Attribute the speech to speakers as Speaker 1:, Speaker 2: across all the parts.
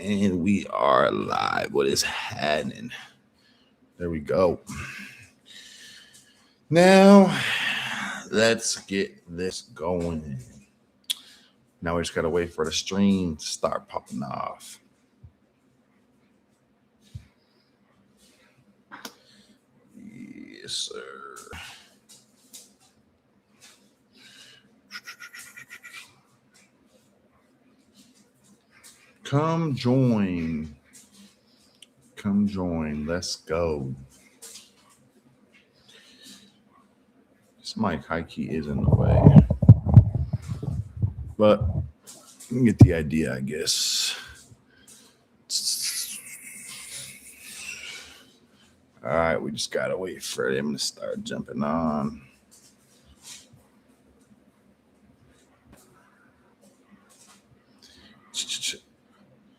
Speaker 1: And we are live. What is happening? There we go. Now, let's get this going. Now we just got to wait for the stream to start popping off. Yes, sir. Come join. Come join. Let's go. This mic high key is in the way. But you get the idea, I guess. All right, we just got to wait for them to start jumping on.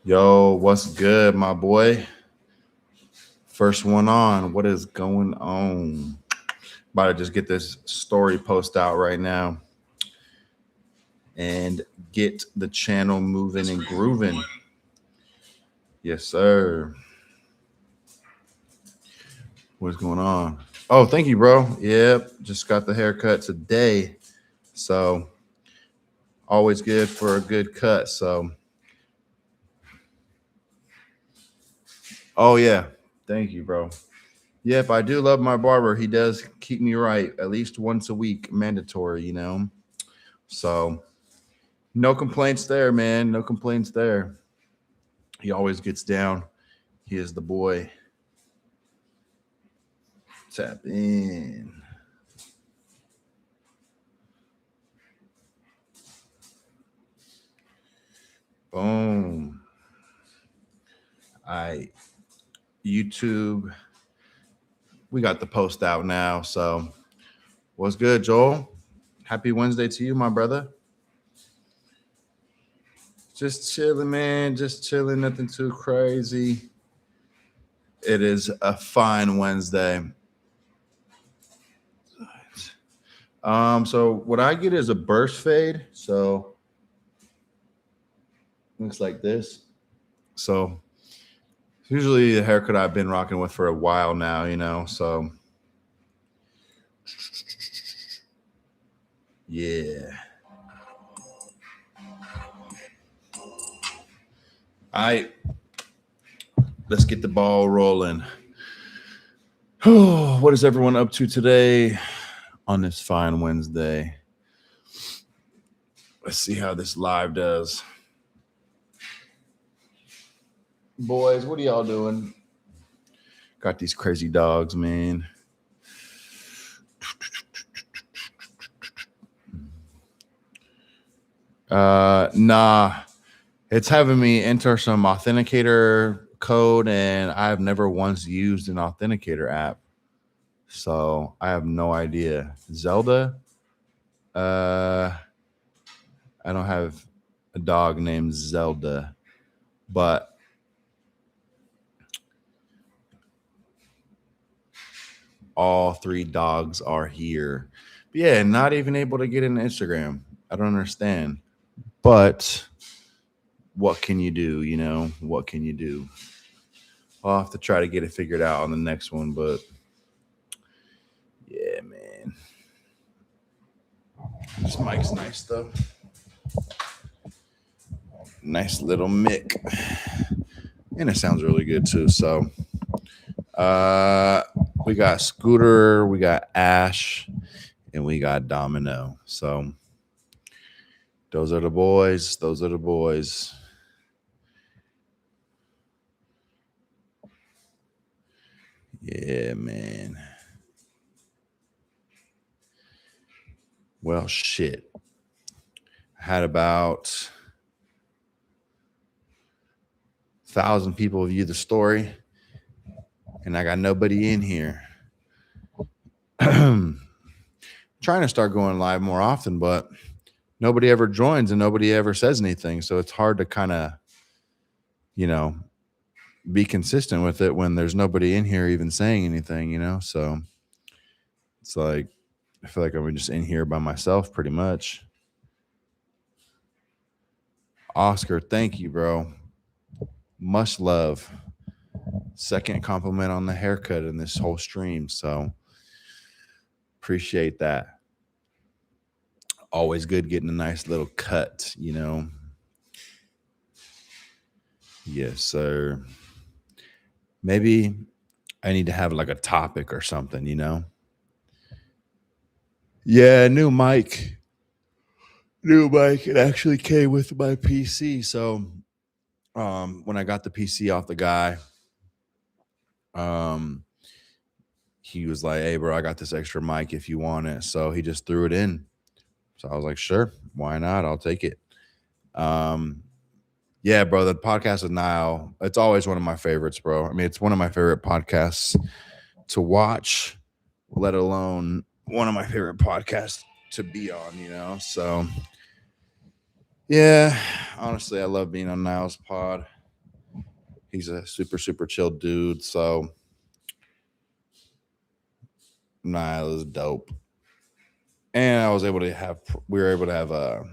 Speaker 1: Yo, what's good, my boy? First one on. What is going on? About to just get this story post out right now and get the channel moving and grooving. Yes, sir. What's going on? Oh, thank you, bro. Yep, just got the haircut today. So always good for a good cut. So, oh yeah, thank you, bro. Yep, I do love my barber. He does keep me right at least once a week, mandatory, you know. So no complaints there, man. No complaints there. He always gets down. He is the boy. Tap in. Boom. All right. YouTube. We got the post out now. So what's good, Joel? Happy Wednesday to you, my brother. Just chilling, man. Just chilling. Nothing too crazy. It is a fine Wednesday. So what I get is a burst fade. So looks like this. So it's usually the haircut I've been rocking with for a while now, you know. So yeah. All right. Let's get the ball rolling. Oh, what is everyone up to today on this fine Wednesday? Let's see how this live does. Boys, what are y'all doing? Got these crazy dogs, man. Nah. It's having me enter some authenticator code, and I've never once used an authenticator app. So I have no idea. Zelda? I don't have a dog named Zelda, but all three dogs are here. But yeah, not even able to get an Instagram. I don't understand. But what can you do? You know, what can you do? I'll have to try to get it figured out on the next one, but yeah, man. This mic's nice though. Nice little mic. And it sounds really good too. So we got Scooter, we got Ash, and we got Domino. So those are the boys. Those are the boys. Yeah, man. Well, shit. I had about 1,000 people view the story, and I got nobody in here. Trying to start going live more often, but nobody ever joins and nobody ever says anything. So it's hard to kind of, you know, be consistent with it when there's nobody in here even saying anything, you know? So it's like, I feel like I'm just in here by myself pretty much. Oscar, thank you, bro. Much love. Second compliment on the haircut in this whole stream. So appreciate that. Always good getting a nice little cut, you know. Yes, sir. Maybe I need to have like a topic or something, you know. Yeah, new mic. New mic. It actually came with my PC. So when I got the PC off the guy, um he was like, "Hey, bro, I got this extra mic if you want it." So he just threw it in. So I was like, "Sure, why not? I'll take it." Um, yeah, bro, the podcast with Niall, it's always one of my favorites, bro. I mean, it's one of my favorite podcasts to watch, let alone one of my favorite podcasts to be on, you know? So, yeah, honestly, I love being on Niall's pod. He's a super, super chill dude. So, Niall is dope. And we were able to have a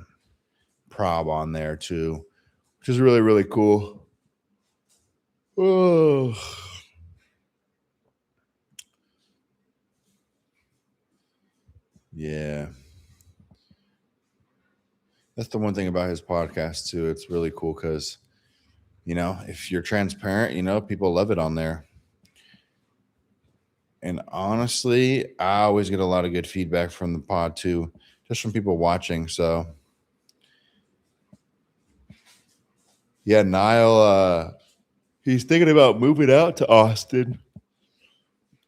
Speaker 1: prob on there too, which is really, really cool. Oh, yeah. That's the one thing about his podcast too. It's really cool because, you know, if you're transparent, you know, people love it on there. And honestly, I always get a lot of good feedback from the pod too, just from people watching. So yeah, Niall, he's thinking about moving out to Austin.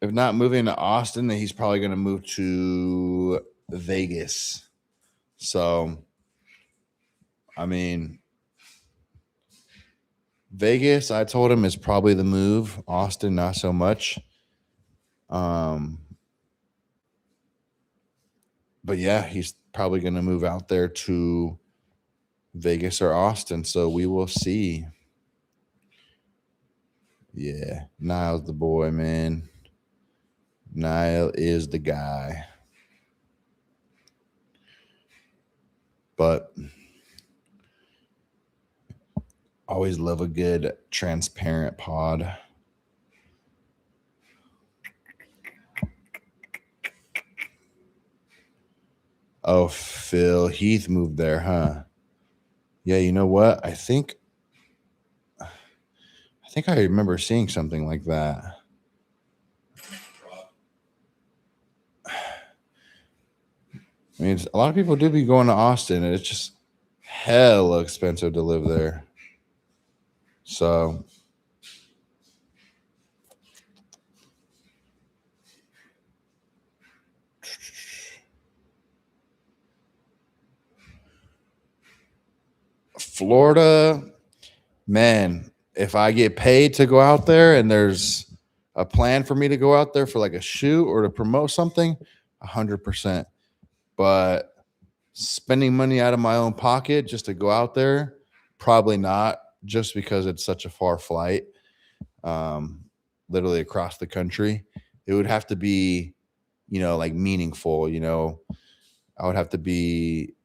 Speaker 1: If not moving to Austin, then he's probably going to move to Vegas. So, I mean, Vegas, I told him, is probably the move. Austin, not so much. But yeah, he's probably going to move out there to Vegas or Austin. So we will see. Yeah, Niall's the boy, man. Niall is the guy. But always love a good transparent pod. Oh, Phil Heath moved there, huh? Yeah, you know what? I think I remember seeing something like that. I mean, a lot of people do be going to Austin, and it's just hella expensive to live there. So, Florida, man, if I get paid to go out there and there's a plan for me to go out there for like a shoot or to promote something, 100%. But spending money out of my own pocket just to go out there, probably not, just because it's such a far flight, literally across the country. It would have to be, you know, like meaningful, you know, I would have to be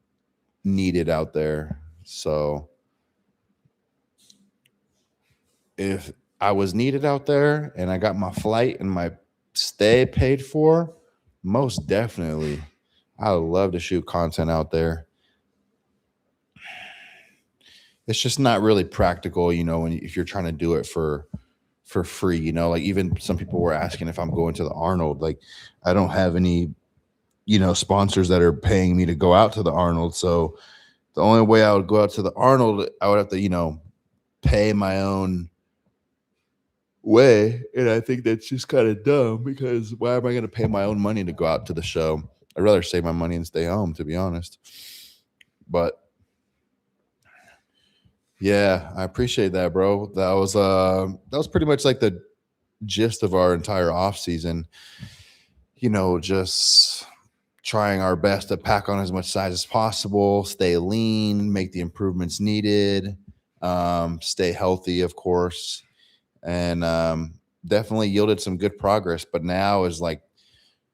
Speaker 1: needed out there. So if I was needed out there and I got my flight and my stay paid for, most definitely, I would love to shoot content out there. It's just not really practical, you know, if you're trying to do it for free, you know, like even some people were asking if I'm going to the Arnold. Like, I don't have any, you know, sponsors that are paying me to go out to the Arnold. So the only way I would go out to the Arnold, I would have to, you know, pay my own way. And I think that's just kind of dumb, because why am I going to pay my own money to go out to the show? I'd rather save my money and stay home, to be honest. But yeah, I appreciate that, bro. That was pretty much like the gist of our entire off season. You know, just trying our best to pack on as much size as possible, stay lean, make the improvements needed, stay healthy, of course, and definitely yielded some good progress. But now is like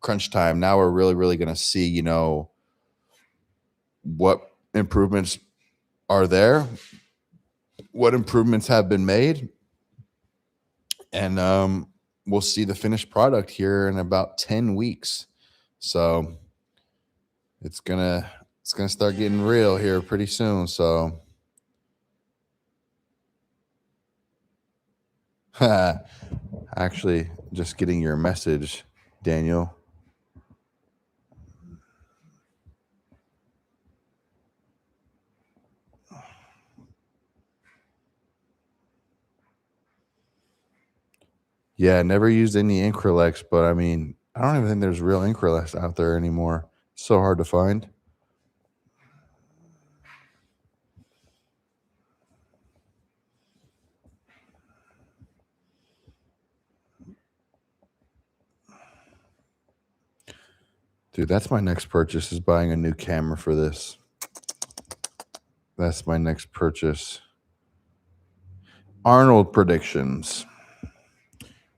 Speaker 1: crunch time. Now we're really, really going to see, you know, what improvements are there, what improvements have been made, and we'll see the finished product here in about 10 weeks. So it's gonna start getting real here pretty soon. So actually, just getting your message, Daniel. Yeah, never used any Increlex, but I mean, I don't even think there's real Increlex out there anymore. It's so hard to find. Dude, that's my next purchase, is buying a new camera for this. That's my next purchase. Arnold predictions.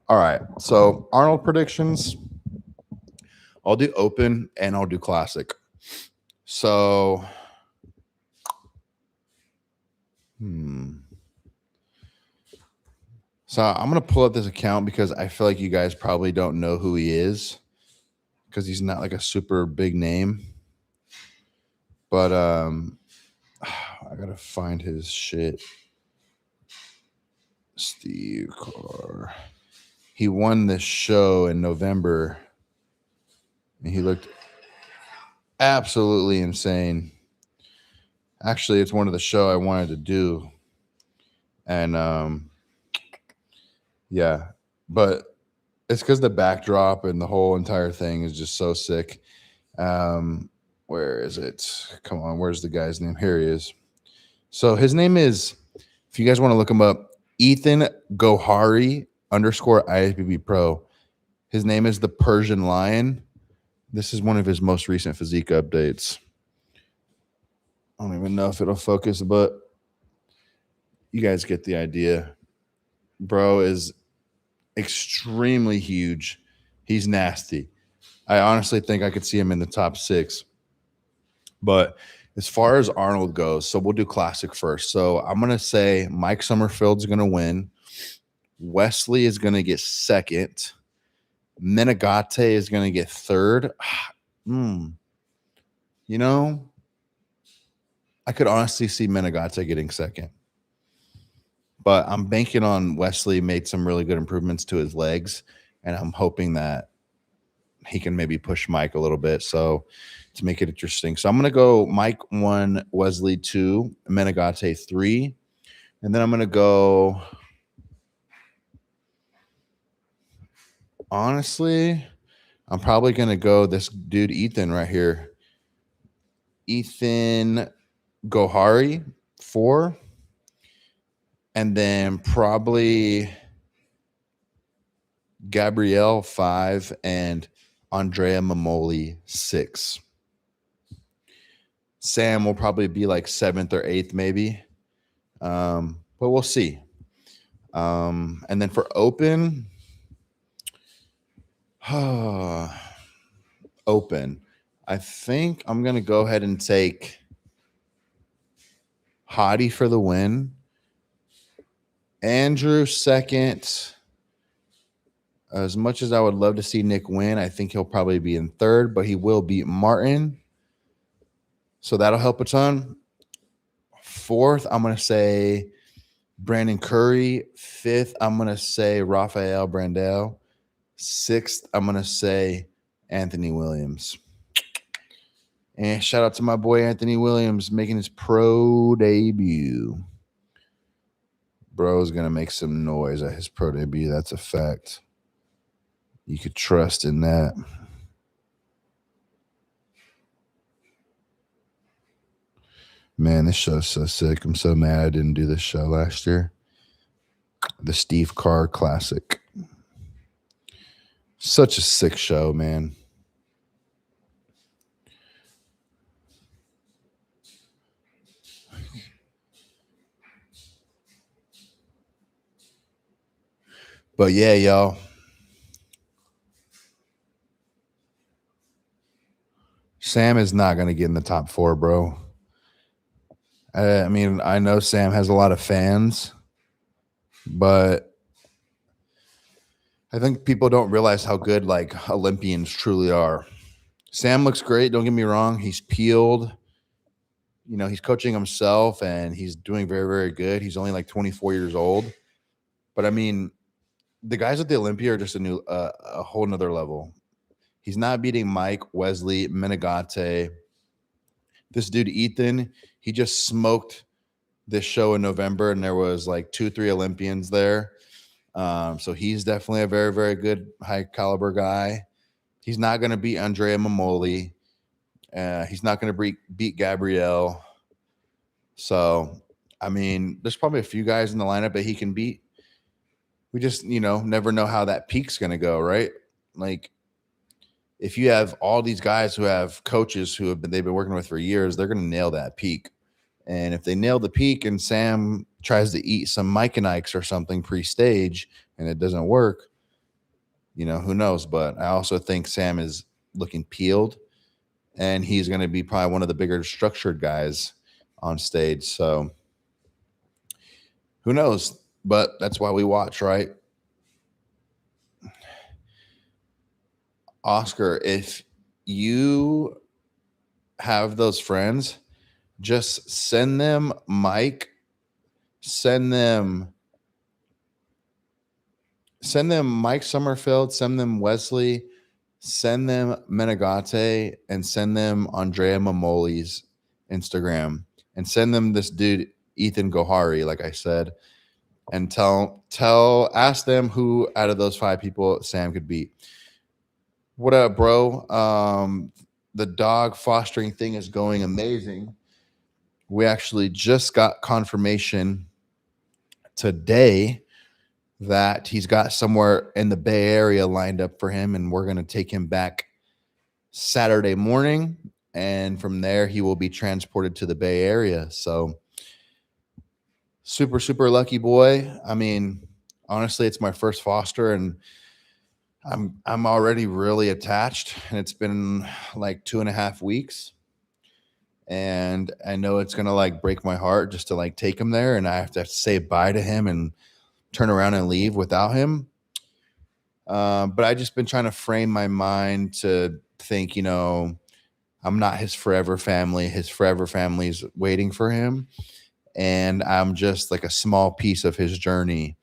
Speaker 1: All right. So Arnold predictions. I'll do open and I'll do classic. So So I'm gonna pull up this account because I feel like you guys probably don't know who he is, because he's not like a super big name. But I gotta find his shit. Steve Carr. He won this show in November, and he looked absolutely insane. Actually, it's one of the show I wanted to do, and yeah, but it's because the backdrop and the whole entire thing is just so sick. Where is it? Come on, where's the guy's name? Here he is. So his name is, if you guys want to look him up, Ethan Gohari _ IFBB Pro. His name is the Persian Lion. This is one of his most recent physique updates. I don't even know if it'll focus, but you guys get the idea. Bro is extremely huge. He's nasty. I honestly think I could see him in the top 6. But as far as Arnold goes, so we'll do classic first. So I'm going to say Mike Summerfield's going to win. Wesley is going to get second. Menegate is going to get third. You know, I could honestly see Menegate getting second. But I'm banking on Wesley made some really good improvements to his legs, and I'm hoping that he can maybe push Mike a little bit, so to make it interesting. So I'm going to go Mike 1, Wesley 2, Menegate 3, and then I'm going to go, honestly, I'm probably going to go this dude Ethan right here. Ethan Gohari 4, and then probably Gabrielle 5 and Andrea Mamoli 6. Sam will probably be like 7th or 8th maybe, but we'll see. And then for open, open, I think I'm going to go ahead and take Hottie for the win. Andrew second. As much as I would love to see Nick win, I think he'll probably be in third, but he will beat Martin. So that'll help a ton. Fourth, I'm going to say Brandon Curry. Fifth, I'm going to say Rafael Brandel. Sixth, I'm going to say Anthony Williams. And shout out to my boy Anthony Williams making his pro debut. Bro's going to make some noise at his pro debut. That's a fact. You could trust in that. Man, this show's so sick. I'm so mad I didn't do this show last year. The Steve Carr Classic. Such a sick show, man. But yeah, y'all. Sam is not going to get in the top 4, bro. I mean, I know Sam has a lot of fans, but I think people don't realize how good like Olympians truly are. Sam looks great. Don't get me wrong. He's peeled. You know, he's coaching himself and he's doing very, very good. He's only like 24 years old. But I mean, the guys at the Olympia are just a whole nother level. He's not beating Mike, Wesley, Menegate. This dude, Ethan, he just smoked this show in November and there was like 2, 3 Olympians there. So he's definitely a very, very good high caliber guy. He's not going to beat Andrea Mamoli. He's not going to beat Gabrielle. So, I mean, there's probably a few guys in the lineup that he can beat. We just, never know how that peak's going to go, right? Like, if you have all these guys who have coaches they've been working with for years, they're going to nail that peak. And if they nail the peak and Sam tries to eat some Mike and Ike's or something pre-stage and it doesn't work, who knows? But I also think Sam is looking peeled and he's going to be probably one of the bigger structured guys on stage. So who knows? But that's why we watch, right? Oscar, if you have those friends, just send them Mike, send them Mike Summerfield, send them Wesley, send them Menegate, and send them Andrea Mamoli's Instagram, and send them this dude Ethan Gohari, like I said, and ask them who out of those 5 people Sam could beat. What up, bro? The dog fostering thing is going amazing. We actually just got confirmation today that he's got somewhere in the Bay Area lined up for him, and we're going to take him back Saturday morning, and from there he will be transported to the Bay Area. So super, super lucky boy. I mean, honestly, it's my first foster, and I'm already really attached, and it's been like 2.5 weeks. And I know it's going to like break my heart just to like take him there, and I have to say bye to him and turn around and leave without him. But I just been trying to frame my mind to think, I'm not his forever family. His forever family's waiting for him. And I'm just like a small piece of his journey.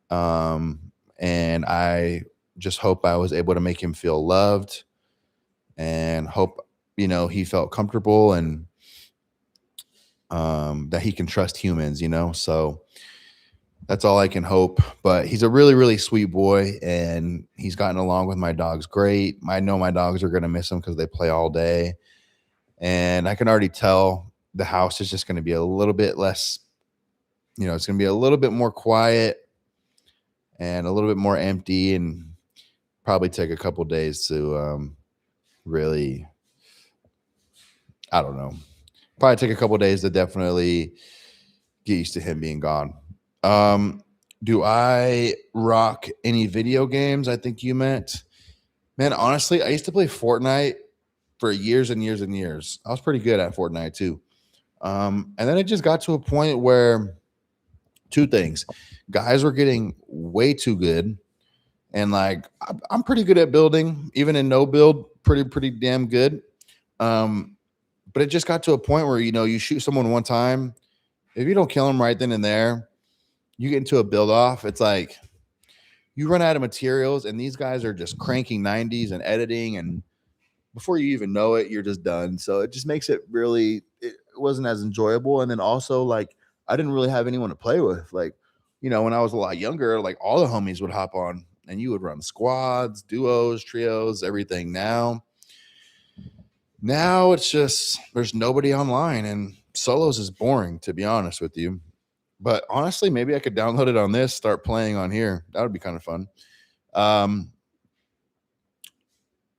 Speaker 1: And I just hope I was able to make him feel loved and hope, he felt comfortable and that he can trust humans, so that's all I can hope. But he's a really, really sweet boy, and he's gotten along with my dogs great. I know my dogs are going to miss him because they play all day. And I can already tell the house is just going to be a little bit less, it's going to be a little bit more quiet and a little bit more empty, and probably take a couple days to really, I don't know, probably take a couple days to definitely get used to him being gone. Do I rock any video games? I think you meant. Man, honestly, I used to play Fortnite for years and years and years. I was pretty good at Fortnite too. And then it just got to a point where 2 things. Guys were getting way too good. And like I'm pretty good at building, even in no build, pretty damn good. But it just got to a point where, you shoot someone one time. If you don't kill them right then and there, you get into a build off. It's like you run out of materials, and these guys are just cranking 90s and editing, and before you even know it, you're just done. So it just makes it wasn't as enjoyable. And then also, like, I didn't really have anyone to play with. Like, when I was a lot younger, like all the homies would hop on and you would run squads, duos, trios, everything. Now it's just there's nobody online, and solos is boring, to be honest with you. But honestly, maybe I could download it on this, start playing on here. That would be kind of fun.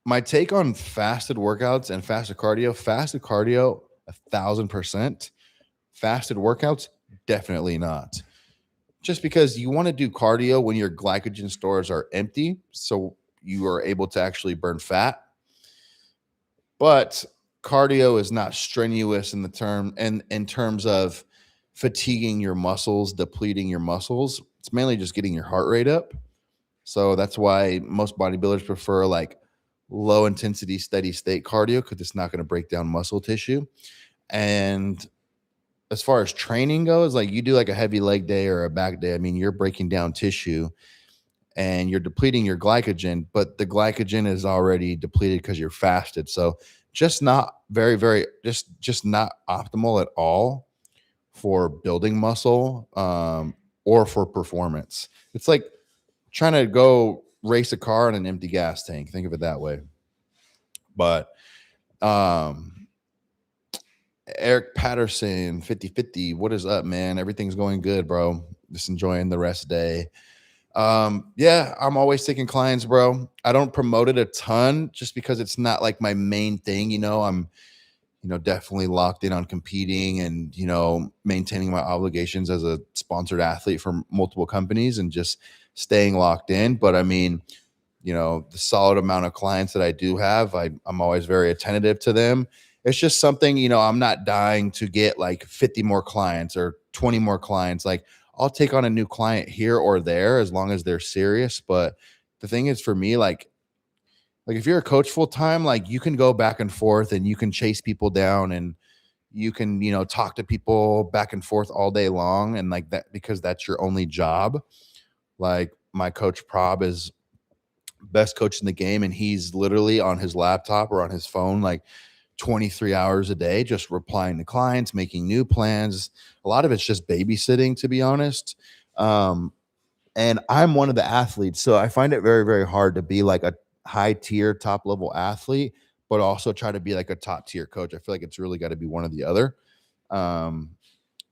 Speaker 1: My take on fasted workouts and fasted cardio, 1,000%. Fasted workouts, definitely not. Just because you want to do cardio when your glycogen stores are empty, so you are able to actually burn fat. But cardio is not strenuous in terms of fatiguing your muscles, depleting your muscles. It's mainly just getting your heart rate up. So that's why most bodybuilders prefer like low intensity, steady state cardio, because it's not going to break down muscle tissue. And as far as training goes, like you do like a heavy leg day or a back day, I mean, you're breaking down tissue and you're depleting your glycogen, but the glycogen is already depleted because you're fasted. So just not just not optimal at all for building muscle, or for performance. It's like trying to go race a car on an empty gas tank. Think of it that way. But Eric Patterson, 50/50. What is up, man? Everything's going good, bro. Just enjoying the rest day. Yeah, I'm always taking clients, bro. I don't promote it a ton just because it's not like my main thing. I'm definitely locked in on competing and, maintaining my obligations as a sponsored athlete for multiple companies and just staying locked in. But I mean, the solid amount of clients that I do have, I'm always very attentive to them. It's just something, I'm not dying to get like 50 more clients or 20 more clients. Like I'll take on a new client here or there as long as they're serious. But the thing is for me, like if you're a coach full time, like you can go back and forth and you can chase people down and you can, talk to people back and forth all day long. And like that, because that's your only job. Like my coach Prob is best coach in the game. And he's literally on his laptop or on his phone, like 23 hours a day, just replying to clients, making new plans. A lot of it's just babysitting, to be honest. And I'm one of the athletes. So I find it very, very hard to be like a high tier, top level athlete, but also try to be like a top tier coach. I feel like it's really got to be one or the other.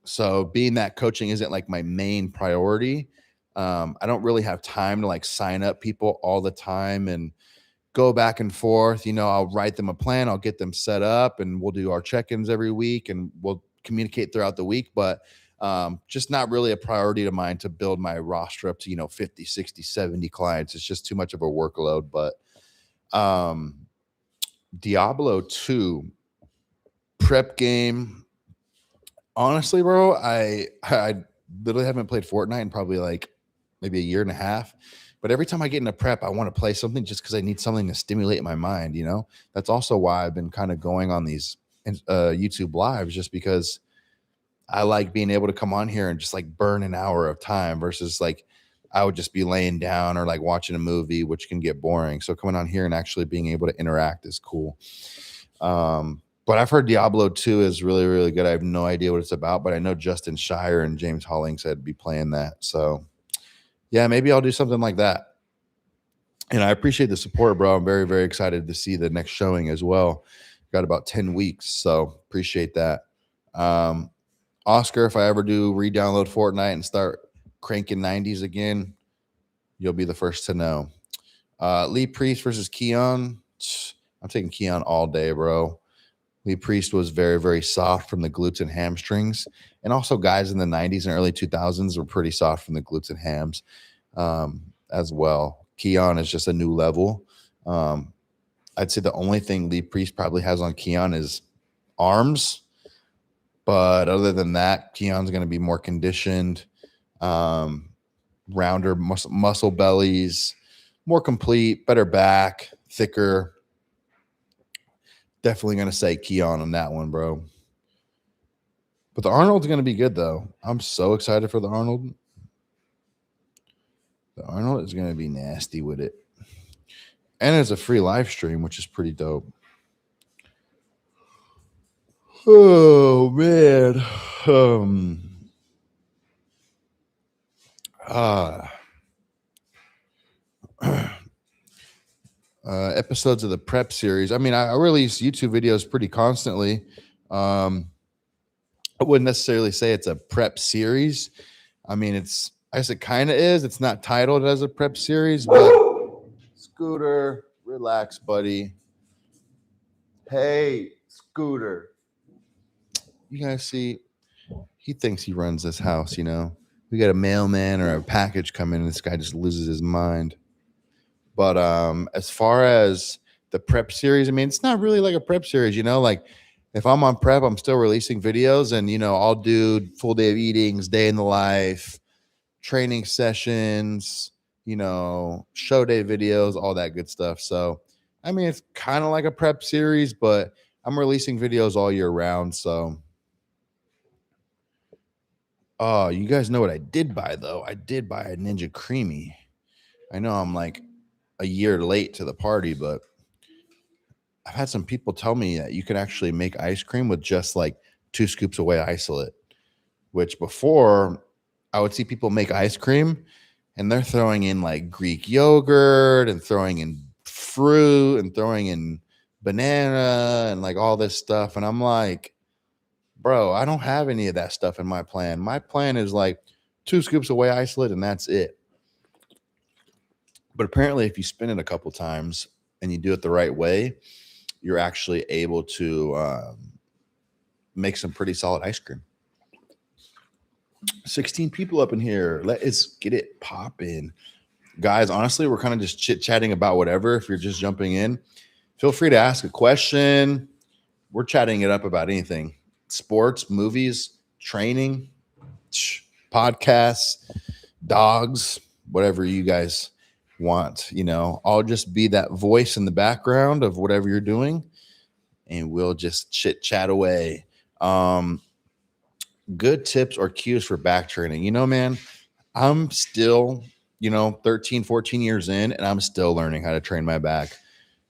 Speaker 1: So being that coaching isn't like my main priority, I don't really have time to like sign up people all the time and go back and forth. I'll write them a plan, I'll get them set up, and we'll do our check-ins every week and we'll communicate throughout the week. But just not really a priority of mine to build my roster up to, 50, 60, 70 clients. It's just too much of a workload. But Diablo 2 prep game. Honestly, bro, I literally haven't played Fortnite in probably like maybe a year and a half. But every time I get into prep, I want to play something just because I need something to stimulate my mind. That's also why I've been kind of going on these YouTube lives, just because I like being able to come on here and just like burn an hour of time versus like I would just be laying down or like watching a movie, which can get boring. So coming on here and actually being able to interact is cool. But I've heard Diablo 2 is really, really good. I have no idea what it's about, but I know Justin Shire and James Holling said be playing that. So yeah, maybe I'll do something like that. And I appreciate the support, bro. I'm very, very excited to see the next showing as well. Got about 10 weeks, so appreciate that. Oscar, if I ever do re-download Fortnite and start cranking 90s again, you'll be the first to know. Lee Priest versus Keon. I'm taking Keon all day, bro. Lee Priest was very, very soft from the glutes and hamstrings. And also guys in the 90s and early 2000s were pretty soft from the glutes and hams as well. Keon is just a new level. I'd say the only thing Lee Priest probably has on Keon is arms. But other than that, Keon's going to be more conditioned, rounder muscle bellies, more complete, better back, thicker. Definitely going to say Keon on that one, bro. But the Arnold's going to be good, though. I'm so excited for the Arnold. The Arnold is going to be nasty with it. And it's a free live stream, which is pretty dope. Oh, man. Episodes of the prep series. I mean, I release YouTube videos pretty constantly. I wouldn't necessarily say it's a prep series. I mean, I guess it kind of is. It's not titled as a prep series, but Scooter, relax, buddy. Hey, Scooter. You guys see, he thinks he runs this house, We got a mailman or a package come in, and this guy just loses his mind. But as far as the prep series. I mean, it's not really like a prep series, like if I'm on prep, I'm still releasing videos and, I'll do full day of eatings, day in the life, training sessions, show day videos, all that good stuff. So, I mean, it's kind of like a prep series, but I'm releasing videos all year round. So, oh, you guys know what I did buy though? I did buy a Ninja Creamy. I know I'm like a year late to the party, but I've had some people tell me that you can actually make ice cream with just like 2 scoops of whey isolate, which before I would see people make ice cream and they're throwing in like Greek yogurt and throwing in fruit and throwing in banana and like all this stuff. And I'm like, bro, I don't have any of that stuff in my plan. My plan is like 2 scoops of whey isolate and that's it. But apparently, if you spin it a couple times and you do it the right way, you're actually able to make some pretty solid ice cream. 16 people up in here. Let's get it popping. Guys, honestly, we're kind of just chit-chatting about whatever. If you're just jumping in, feel free to ask a question. We're chatting it up about anything. Sports, movies, training, podcasts, dogs, whatever you guys want. I'll just be that voice in the background of whatever you're doing, and we'll just chit-chat away. Good tips or cues for back training. Man, I'm still, 13, 14 years in, and I'm still learning how to train my back.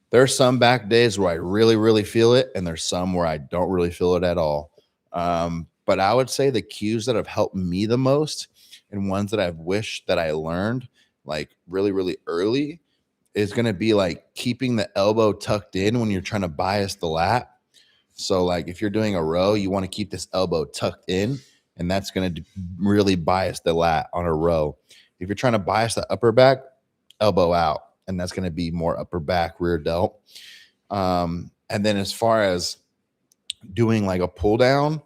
Speaker 1: There are some back days where I really, really feel it, and there's some where I don't really feel it at all. But I would say the cues that have helped me the most and ones that I've wished that I learned like really, really early is going to be like keeping the elbow tucked in when you're trying to bias the lat. So like if you're doing a row, you want to keep this elbow tucked in, and that's going to really bias the lat on a row. If you're trying to bias the upper back, elbow out, and that's going to be more upper back, rear delt. And then as far as doing like a pull down,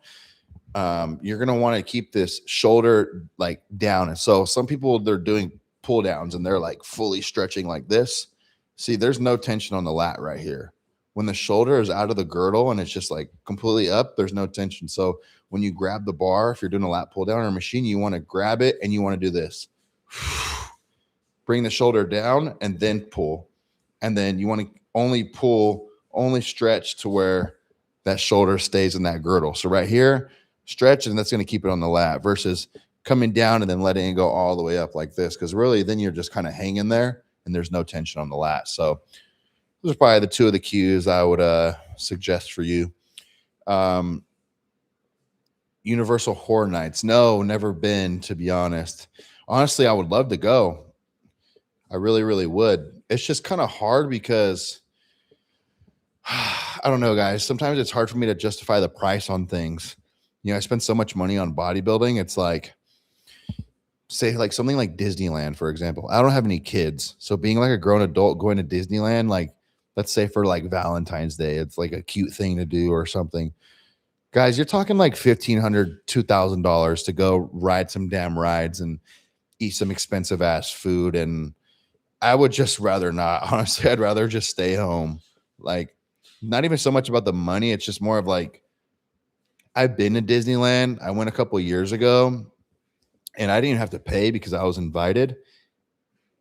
Speaker 1: you're going to want to keep this shoulder like down. And so some people, they're doing pull downs and they're like fully stretching like this. See, there's no tension on the lat right here. When the shoulder is out of the girdle and it's just like completely up, there's no tension. So when you grab the bar, if you're doing a lat pull down or a machine, you want to grab it and you want to do this. Bring the shoulder down and then pull. And then you want to only pull, only stretch to where that shoulder stays in that girdle. So right here, stretch, and that's going to keep it on the lat versus coming down and then letting it go all the way up like this. Because really, then you're just kind of hanging there and there's no tension on the lat. So those are probably the two of the cues I would suggest for you. Universal Horror Nights. No, never been, to be honest. Honestly, I would love to go. I really, really would. It's just kind of hard because I don't know, guys. Sometimes it's hard for me to justify the price on things. I spend so much money on bodybuilding. It's like, say like something like Disneyland, for example. I don't have any kids. So being like a grown adult going to Disneyland, like let's say for like Valentine's Day, it's like a cute thing to do or something. Guys, you're talking like $1,500, $2,000 to go ride some damn rides and eat some expensive ass food. And I would just rather not. Honestly, I'd rather just stay home. Like, not even so much about the money. It's just more of like, I've been to Disneyland. I went a couple of years ago and I didn't even have to pay because I was invited.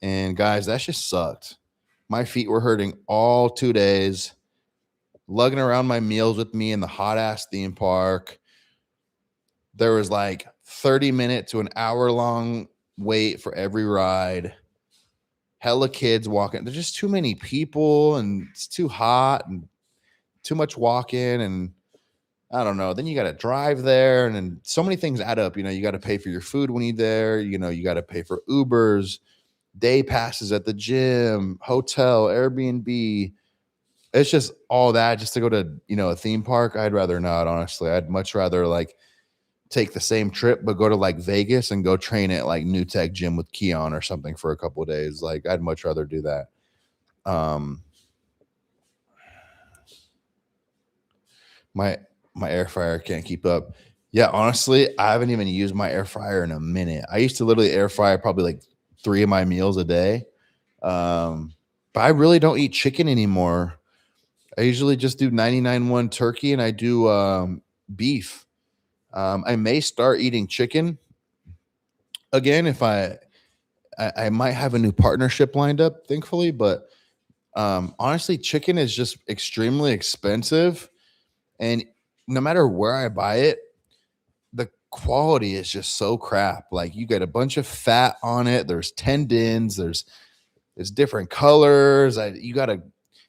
Speaker 1: And guys, that just sucked. My feet were hurting all 2 days, lugging around my meals with me in the hot ass theme park. There was like 30-minute to an hour long wait for every ride. Hella kids walking. There's just too many people and it's too hot and too much walking. And I don't know. Then you got to drive there. And then so many things add up. You got to pay for your food when you're there. You got to pay for Ubers, day passes at the gym, hotel, Airbnb. It's just all that just to go to, a theme park. I'd rather not, honestly. I'd much rather like take the same trip, but go to like Vegas and go train at like New Tech Gym with Keon or something for a couple of days. Like I'd much rather do that. My air fryer can't keep up. Yeah, honestly, I haven't even used my air fryer in a minute. I used to literally air fry probably like 3 of my meals a day. But I really don't eat chicken anymore. I usually just do 99.1 turkey and I do beef. I may start eating chicken again if I might have a new partnership lined up, thankfully, but honestly, chicken is just extremely expensive, and no matter where I buy it, the quality is just so crap. Like you get a bunch of fat on it. There's tendons. There's different colors. You gotta,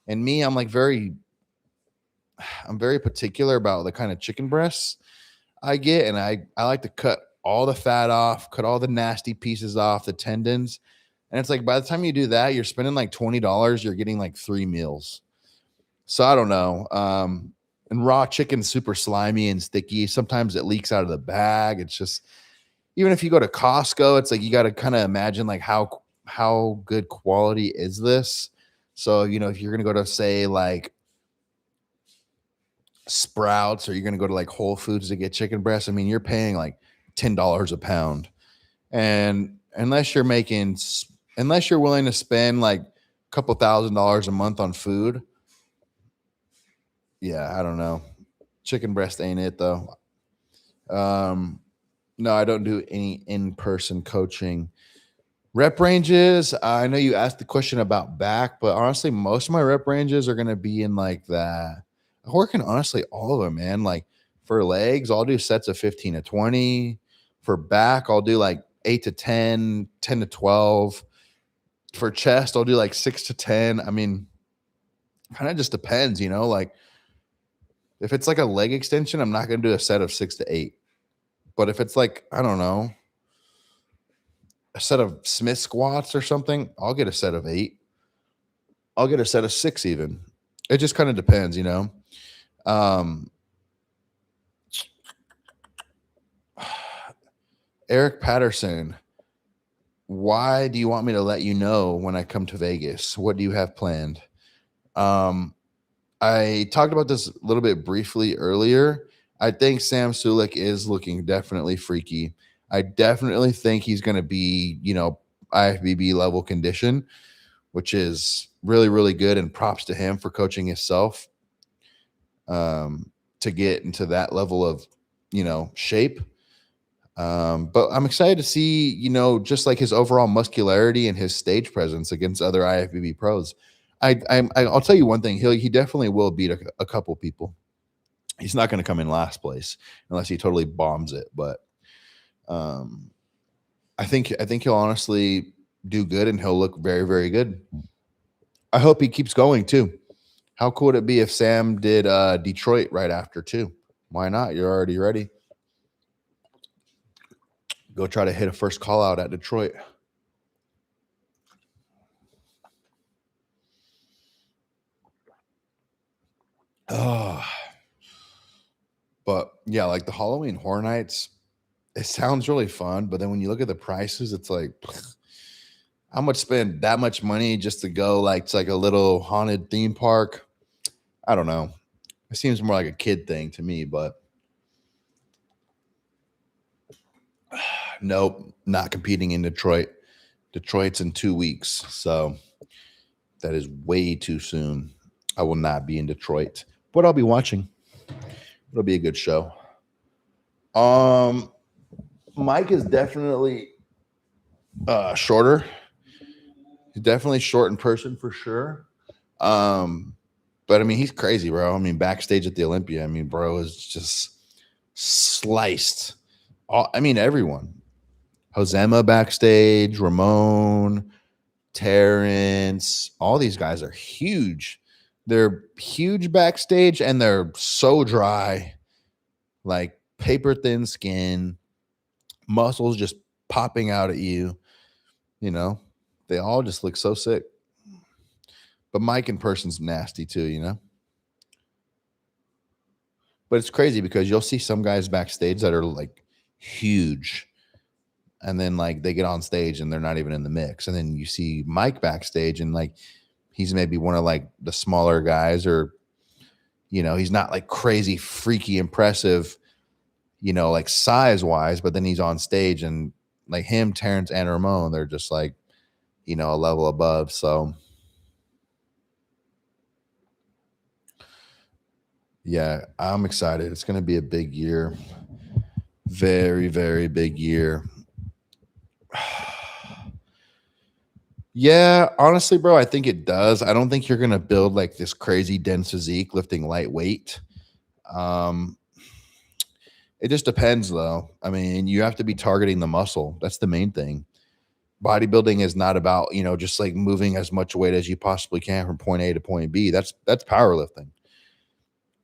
Speaker 1: and me, I'm very particular about the kind of chicken breasts I get, and I like to cut all the fat off, cut all the nasty pieces off, the tendons. And it's like by the time you do that, you're spending like $20. You're getting like 3 meals. So I don't know. And raw chicken's super slimy and sticky. Sometimes it leaks out of the bag. It's just even if you go to Costco, it's like you got to kind of imagine like how good quality is this. So if you're gonna go to say like Sprouts or you're gonna go to like Whole Foods to get chicken breasts, I mean you're paying like $10 a pound, and unless you're willing to spend like a couple $1,000s a month on food, yeah, I don't know. Chicken breast ain't it though. No, I don't do any in-person coaching. Rep ranges, I know you asked the question about back, but honestly, most of my rep ranges are going to be in like that. I'm working honestly all of them, man. Like for legs, I'll do sets of 15 to 20. For back, I'll do like 8 to 10, 10 to 12. For chest, I'll do like 6 to 10. I mean, kind of just depends, like if it's like a leg extension, I'm not going to do a set of 6 to 8. But if it's like, I don't know, a set of Smith squats or something, I'll get a set of 8. I'll get a set of 6 even. It just kind of depends, Eric Patterson, why do you want me to let you know when I come to Vegas? What do you have planned? I talked about this a little bit briefly earlier. I think Sam Sulek is looking definitely freaky. I definitely think he's going to be, IFBB level condition, which is really, really good. And props to him for coaching himself to get into that level of, shape. But I'm excited to see, just like his overall muscularity and his stage presence against other IFBB pros. I'll tell you one thing. He definitely will beat a couple people. He's not going to come in last place unless he totally bombs it. But I think he'll honestly do good and he'll look very, very good. I hope he keeps going too. How cool would it be if Sam did Detroit right after too? Why not? You're already ready. Go try to hit a first call out at Detroit. Oh, but yeah, like the Halloween Horror Nights, it sounds really fun. But then when you look at the prices, it's like, how much spend that much money just to go like to like a little haunted theme park? I don't know. It seems more like a kid thing to me, but nope, not competing in Detroit. Detroit's in 2 weeks, so that is way too soon. I will not be in Detroit, but I'll be watching. It'll be a good show. Mike is definitely shorter. He's definitely short in person for sure. But I mean, he's crazy, bro. I mean, backstage at the Olympia, I mean, bro is just sliced. Everyone. Josema backstage, Ramon, Terrence, all these guys are huge. They're huge backstage and they're so dry, like paper thin skin, muscles just popping out at you. They all just look so sick. But Mike in person's nasty too. But it's crazy because you'll see some guys backstage that are like huge. And then like they get on stage and they're not even in the mix. And then you see Mike backstage and like he's maybe one of like the smaller guys or, he's not like crazy, freaky, impressive, like size wise, but then he's on stage and like him, Terrence and Ramon, they're just like, a level above. So Yeah, I'm excited. It's going to be a big year. Very, very big year. Yeah, honestly, bro, I think it does. I don't think you're going to build like this crazy dense physique lifting lightweight. Um, it just depends, though. I mean, you have to be targeting the muscle. That's the main thing. Bodybuilding is not about, just like moving as much weight as you possibly can from point A to point B. That's powerlifting.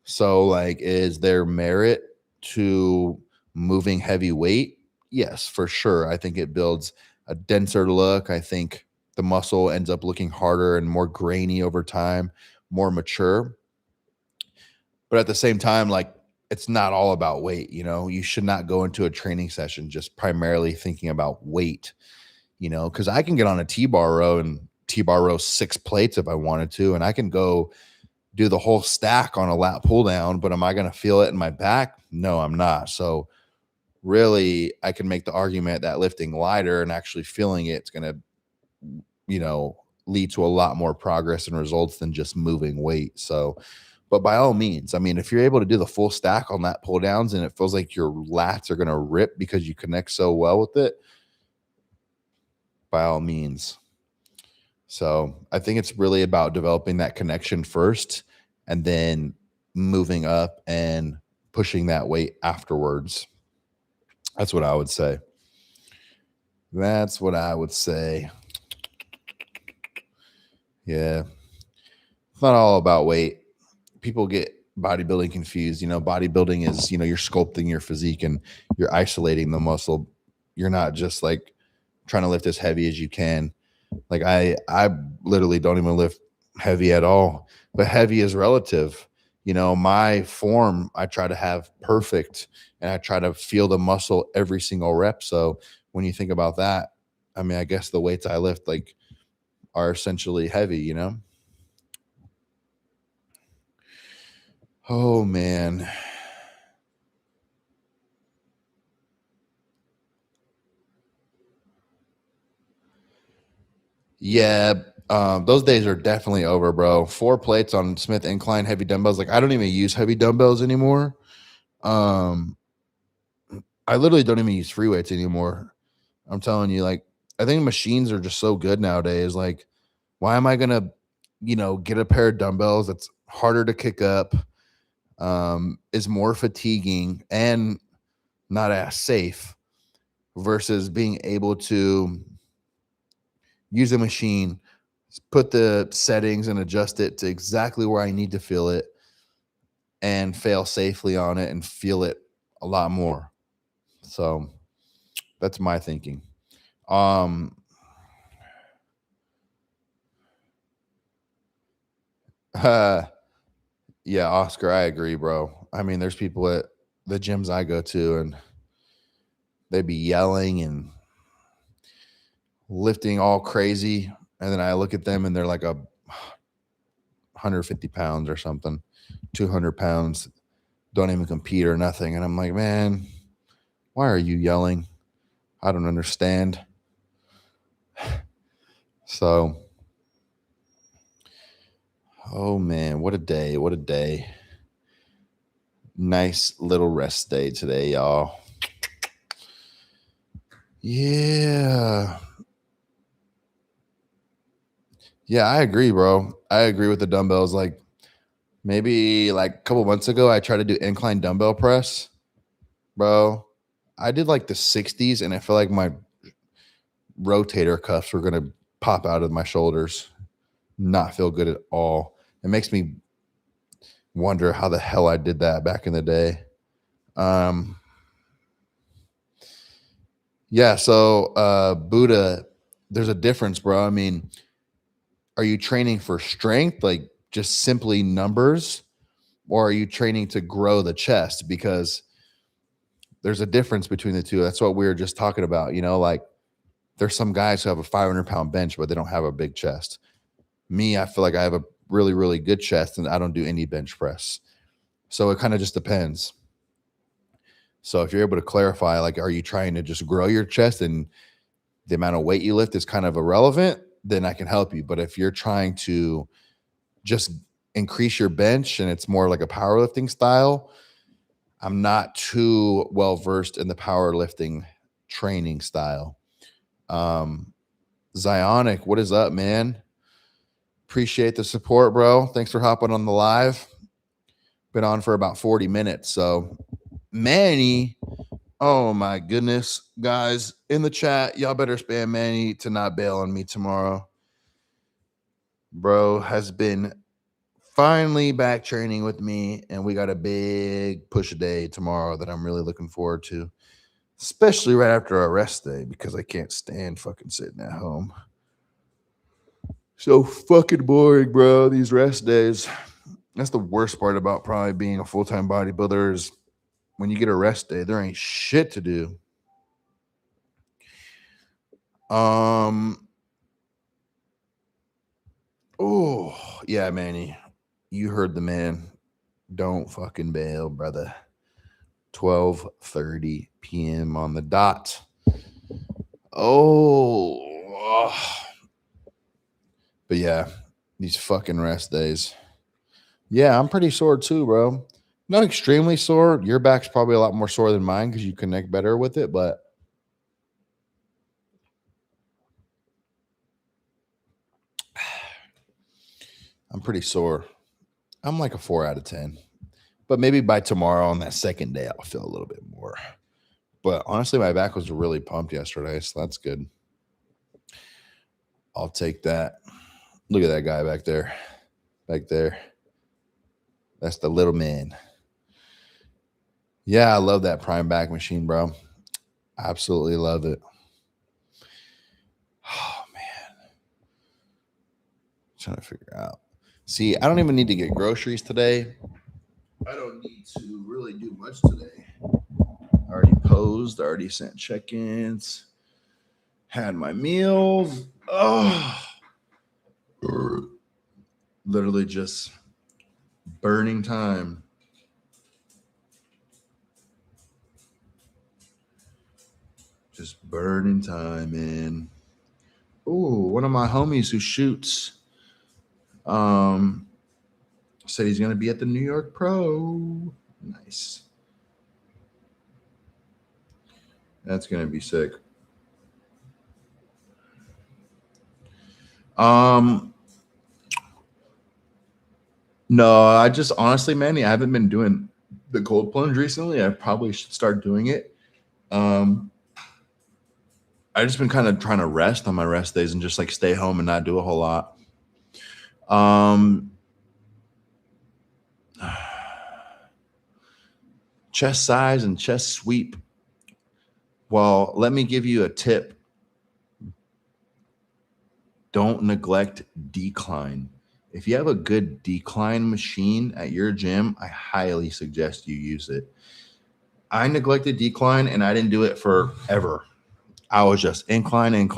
Speaker 1: So, like, is there merit to moving heavy weight? Yes, for sure. I think it builds a denser look. I think the muscle ends up looking harder and more grainy over time, more mature. But at the same time, like, it's not all about weight. You should not go into a training session just primarily thinking about weight, because I can get on a T-bar row and T-bar row 6 plates if I wanted to, and I can go do the whole stack on a lat pull down, but am I going to feel it in my back? No, I'm not. So really, I can make the argument that lifting lighter and actually feeling it's going to, lead to a lot more progress and results than just moving weight. So, but by all means, I mean, if you're able to do the full stack on lat pull downs and it feels like your lats are going to rip because you connect so well with it, by all means. So I think it's really about developing that connection first and then moving up and pushing that weight afterwards. That's what I would say. That's what I would say. Yeah. It's not all about weight. People get bodybuilding confused. Bodybuilding is, you're sculpting your physique and you're isolating the muscle. You're not just like trying to lift as heavy as you can. Like I literally don't even lift heavy at all, but heavy is relative. My form, I try to have perfect and I try to feel the muscle every single rep. So when you think about that, I mean, I guess the weights I lift like are essentially heavy. Oh man. Yeah, those days are definitely over, bro. 4 plates on Smith incline heavy dumbbells. Like I don't even use heavy dumbbells anymore. Um, I literally don't even use free weights anymore. I'm telling you, like I think machines are just so good nowadays. Like, why am I gonna, get a pair of dumbbells that's harder to kick up, is more fatiguing and not as safe versus being able to use a machine, put the settings and adjust it to exactly where I need to feel it and fail safely on it and feel it a lot more. So that's my thinking. Um yeah, Oscar, I agree, bro. I mean, there's people at the gyms I go to and they be yelling and lifting all crazy. And then I look at them and they're like 150 pounds or something, 200 pounds, don't even compete or nothing. And I'm like, man, why are you yelling? I don't understand. So, oh man, what a day. What a day. Nice little rest day today, y'all. Yeah. Yeah, I agree, bro. I agree with the dumbbells. Like maybe like a couple months ago, I tried to do incline dumbbell press, bro. I did like the 60s and I feel like my rotator cuffs were going to pop out of my shoulders. Not feel good at all. It makes me wonder how the hell I did that back in the day. Yeah, so Buddha, there's a difference, bro. I mean, are you training for strength, like just simply numbers, or are you training to grow the chest? Because there's a difference between the two. That's what we were just talking about. Like there's some guys who have a 500-pound bench, but they don't have a big chest. Me, I feel like I have a really, really good chest and I don't do any bench press. So it kind of just depends. So if you're able to clarify, like, are you trying to just grow your chest and the amount of weight you lift is kind of irrelevant, then I can help you. But if you're trying to just increase your bench and it's more like a powerlifting style, I'm not too well versed in the powerlifting training style. Zionic, what is up, man? Appreciate the support, bro. Thanks for hopping on the live. Been on for about 40 minutes. So, Manny, oh my goodness, guys, in the chat, y'all better spam Manny to not bail on me tomorrow. Bro has been finally back training with me, and we got a big push day tomorrow that I'm really looking forward to, especially right after our rest day, because I can't stand fucking sitting at home. So fucking boring, bro, these rest days. That's the worst part about probably being a full-time bodybuilder is when you get a rest day, there ain't shit to do. Oh, yeah, Manny. You heard the man. Don't fucking bail, brother. 12:30 p.m. on the dot. Oh. But yeah, these fucking rest days. Yeah, I'm pretty sore too, bro. Not extremely sore. Your back's probably a lot more sore than mine because you connect better with it, but I'm pretty sore. I'm like a 4 out of 10. But maybe by tomorrow on that second day, I'll feel a little bit more. But honestly, my back was really pumped yesterday, so that's good. I'll take that. Look at that guy back there. Back there. That's the little man. Yeah, I love that prime back machine, bro. Absolutely love it. Oh, man. I'm trying to figure out. See, I don't even need to get groceries today. I don't need to really do much today. I already posed. I already sent check-ins. Had my meals. Oh. Literally just burning time. Just burning time, man. Ooh, one of my homies who shoots said he's gonna be at the New York Pro. Nice. That's gonna be sick. No, I just honestly, Manny, I haven't been doing the cold plunge recently. I probably should start doing it. I just been kind of trying to rest on my rest days and just like stay home and not do a whole lot. Chest size and chest sweep. Well, let me give you a tip. Don't neglect decline. If you have a good decline machine at your gym, I highly suggest you use it. I neglected decline and I didn't do it forever. I was just incline,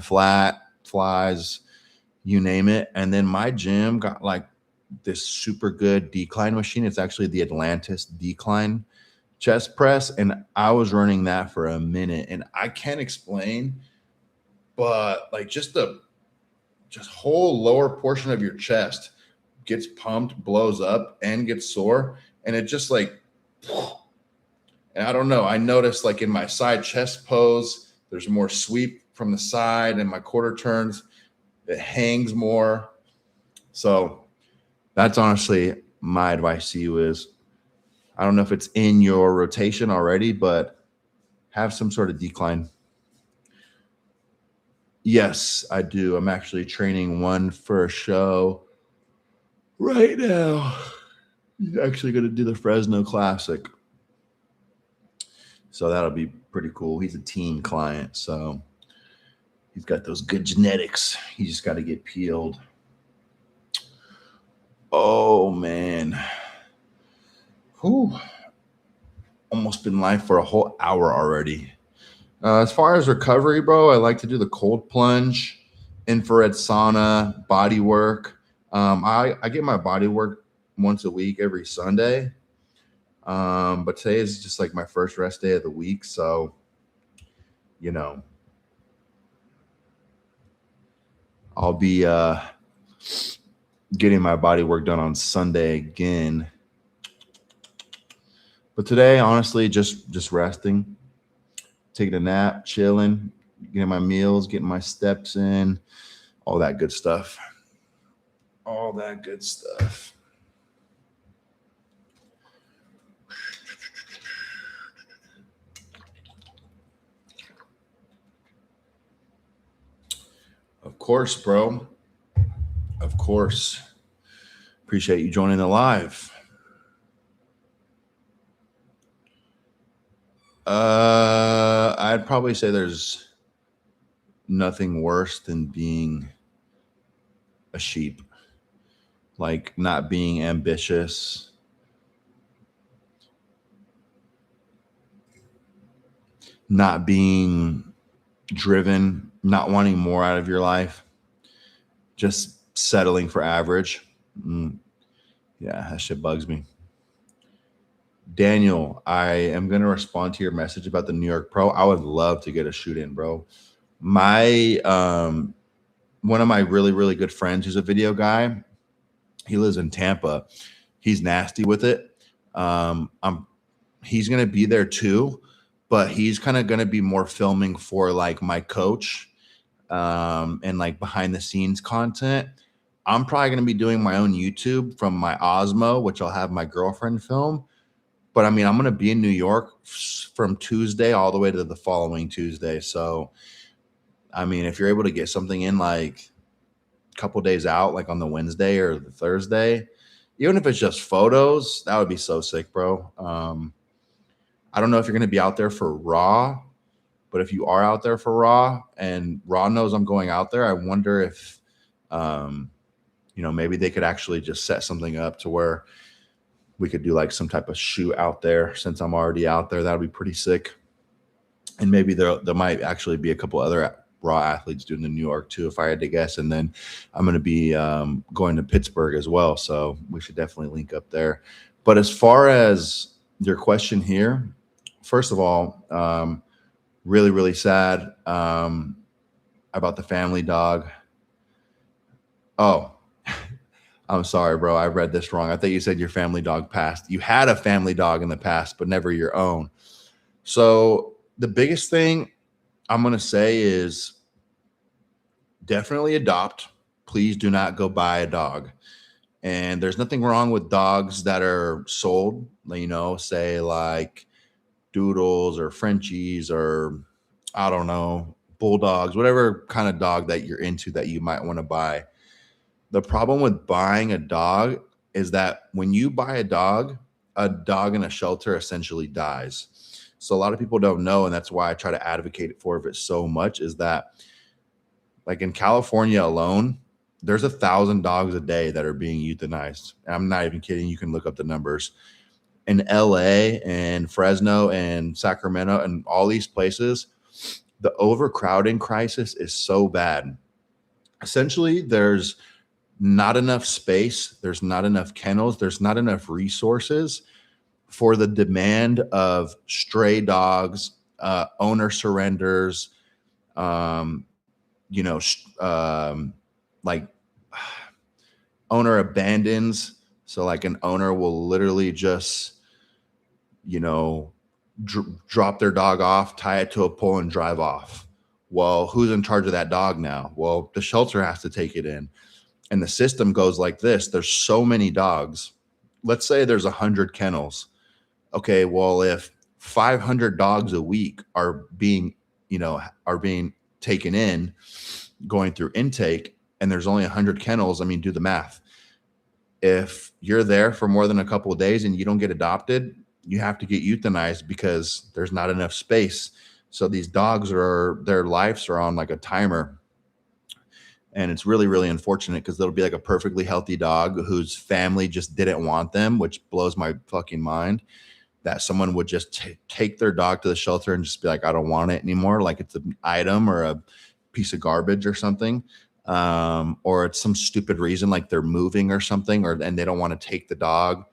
Speaker 1: flat, flies, you name it. And then my gym got like this super good decline machine. It's actually the Atlantis decline chest press. And I was running that for a minute. And I can't explain, but like just whole lower portion of your chest gets pumped, blows up, and gets sore. And it just like, and I don't know. I noticed like in my side chest pose, there's more sweep from the side, and my quarter turns, it hangs more. So that's honestly my advice to you is, I don't know if it's in your rotation already, but have some sort of decline. Yes, I do. I'm actually training one for a show right now. He's actually going to do the Fresno Classic. So that'll be pretty cool. He's a teen client, so he's got those good genetics. He just got to get peeled. Oh, man. Whew. Almost been live for a whole hour already. As far as recovery, bro, I like to do the cold plunge, infrared sauna, body work. I get my body work once a week every Sunday. But today is just like my first rest day of the week. So, you know, I'll be getting my body work done on Sunday again. But today, honestly, just resting, taking a nap, chilling, getting my meals, getting my steps in, all that good stuff. All that good stuff. Of course, bro. Of course. Appreciate you joining the live. I'd probably say there's nothing worse than being a sheep, like not being ambitious, not being driven, not wanting more out of your life, just settling for average. Yeah, that shit bugs me. Daniel, I am going to respond to your message about the New York Pro. I would love to get a shoot in, bro. My one of my really, really good friends who's a video guy, he lives in Tampa. He's nasty with it. He's going to be there too, but he's kind of going to be more filming for like my coach and like behind the scenes content. I'm probably going to be doing my own YouTube from my Osmo, which I'll have my girlfriend film. But I mean, I'm going to be in New York from Tuesday all the way to the following Tuesday. So, I mean, if you're able to get something in like a couple days out, like on the Wednesday or the Thursday, even if it's just photos, that would be so sick, bro. I don't know if you're going to be out there for Raw, but if you are out there for Raw and Raw knows I'm going out there, I wonder if, maybe they could actually just set something up to where we could do like some type of shoot out there since I'm already out there. That would be pretty sick. And maybe there might actually be a couple other Raw athletes doing the New York too, if I had to guess. And then I'm going to be going to Pittsburgh as well. So we should definitely link up there. But as far as your question here, first of all, really, really sad about the family dog. Oh, I'm sorry, bro. I read this wrong. I thought you said your family dog passed. You had a family dog in the past, but never your own. So the biggest thing I'm going to say is definitely adopt. Please do not go buy a dog. And there's nothing wrong with dogs that are sold, say like doodles or Frenchies or I don't know, bulldogs, whatever kind of dog that you're into that you might want to buy. The problem with buying a dog is that when you buy a dog in a shelter essentially dies. So a lot of people don't know, and that's why I try to advocate for it so much, is that like in California alone, there's 1,000 dogs a day that are being euthanized. And I'm not even kidding. You can look up the numbers. In LA and Fresno and Sacramento and all these places, the overcrowding crisis is so bad. Essentially, there's not enough space. There's not enough kennels. There's not enough resources for the demand of stray dogs, owner surrenders, like owner abandons. So like an owner will literally just, drop their dog off, tie it to a pole and drive off. Well, who's in charge of that dog now? Well, the shelter has to take it in. And the system goes like this. There's so many dogs. Let's say there's 100 kennels. Okay, well, if 500 dogs a week are being taken in, going through intake, and there's only 100 kennels, I mean, do the math. If you're there for more than a couple of days and you don't get adopted, you have to get euthanized because there's not enough space. So these dogs their lives are on like a timer. And it's really, really unfortunate because there'll be like a perfectly healthy dog whose family just didn't want them, which blows my fucking mind, that someone would just take their dog to the shelter and just be like, I don't want it anymore. Like it's an item or a piece of garbage or something. Or it's some stupid reason, like they're moving or something, and they don't want to take the dog.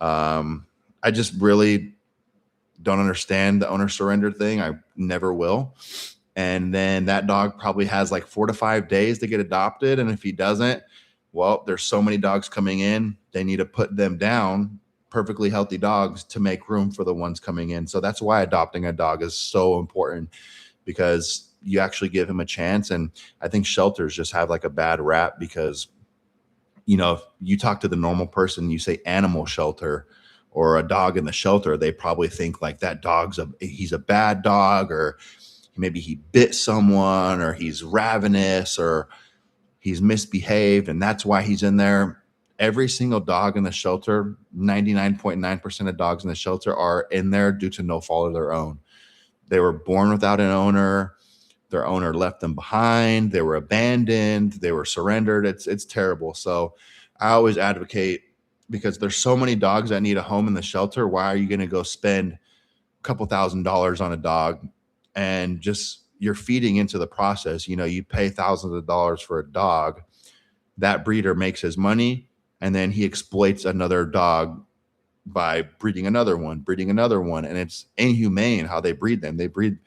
Speaker 1: I just really don't understand the owner surrender thing. I never will. And then that dog probably has like 4 to 5 days to get adopted. And if he doesn't, Well, there's so many dogs coming in, they need to put them down, perfectly healthy dogs, to make room for the ones coming in. So that's why adopting a dog is so important, because you actually give him a chance. And I think shelters just have like a bad rap because, if you talk to the normal person, you say animal shelter or a dog in the shelter, they probably think like that he's a bad dog, or maybe he bit someone, or he's ravenous, or he's misbehaved, and that's why he's in there. Every single dog in the shelter, 99.9% of dogs in the shelter are in there due to no fault of their own. They were born without an owner. Their owner left them behind. They were abandoned. They were surrendered. It's terrible. So I always advocate, because there's so many dogs that need a home in the shelter. Why are you going to go spend a couple $1,000s on a dog, and just you're feeding into the process? You pay thousands of dollars for a dog. That breeder makes his money, and then he exploits another dog by breeding another one. And it's inhumane how they breed them. They breed,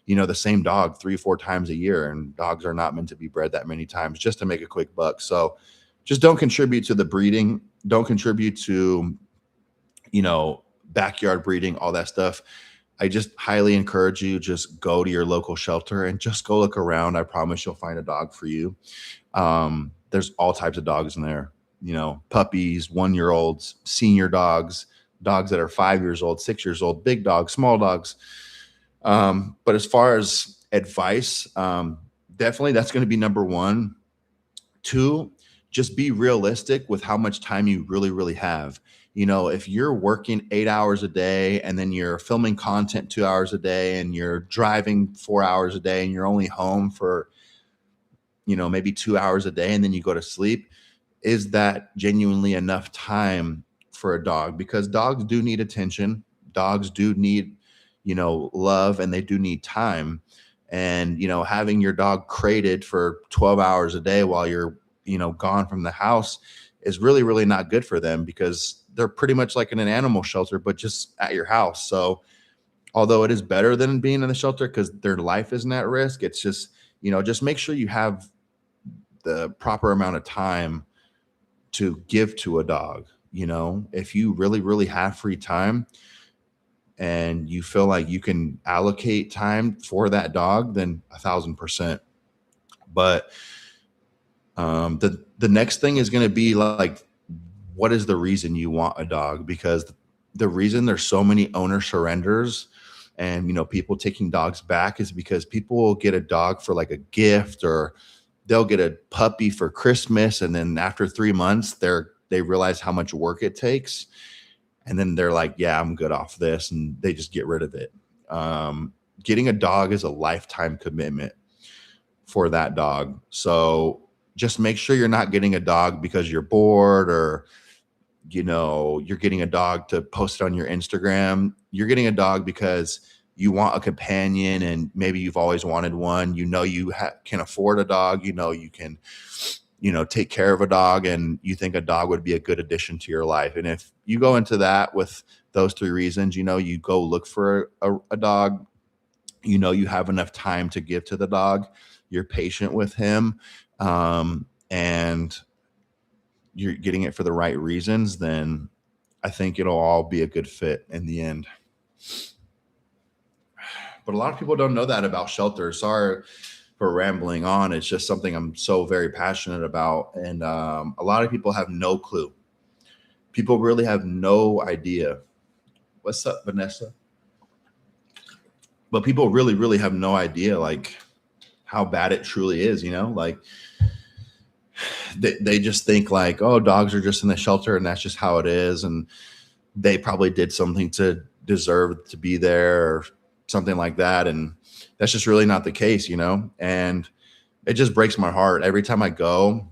Speaker 1: the same dog 3-4 times a year, and dogs are not meant to be bred that many times just to make a quick buck. So just don't contribute to the breeding. Don't contribute to, backyard breeding, all that stuff. I just highly encourage you, just go to your local shelter and just go look around. I promise you'll find a dog for you. There's all types of dogs in there, puppies, 1-year-olds, senior dogs, dogs that are 5 years old, 6 years old, big dogs, small dogs. But as far as advice, definitely that's going to be number one. 2, just be realistic with how much time you really, really have. If you're working 8 hours a day, and then you're filming content 2 hours a day, and you're driving 4 hours a day, and you're only home for, maybe 2 hours a day, and then you go to sleep, is that genuinely enough time for a dog? Because dogs do need attention. Dogs do need, love, and they do need time. And, having your dog crated for 12 hours a day while you're, gone from the house is really, really not good for them, because they're pretty much like in an animal shelter, but just at your house. So although it is better than being in the shelter because their life isn't at risk, it's just, just make sure you have the proper amount of time to give to a dog. If you really, really have free time and you feel like you can allocate time for that dog, then 1,000%. But the next thing is going to be like, what is the reason you want a dog? Because the reason there's so many owner surrenders and, people taking dogs back is because people will get a dog for like a gift, or they'll get a puppy for Christmas. And then after 3 months, they realize how much work it takes. And then they're like, yeah, I'm good off this. And they just get rid of it. Getting a dog is a lifetime commitment for that dog. So just make sure you're not getting a dog because you're bored, or, you're getting a dog to post it on your Instagram. You're getting a dog because you want a companion, and maybe you've always wanted one. You can afford a dog. You can, take care of a dog, and you think a dog would be a good addition to your life. And if you go into that with those 3 reasons, you go look for a dog, you have enough time to give to the dog, you're patient with him, and you're getting it for the right reasons, then I think it'll all be a good fit in the end. But a lot of people don't know that about shelters. Sorry for rambling on. It's just something I'm so very passionate about. And a lot of people have no clue. People really have no idea. What's up, Vanessa? But people really, really have no idea like how bad it truly is, like they just think like, oh, dogs are just in the shelter and that's just how it is. And they probably did something to deserve to be there or something like that. And that's just really not the case, and it just breaks my heart every time I go.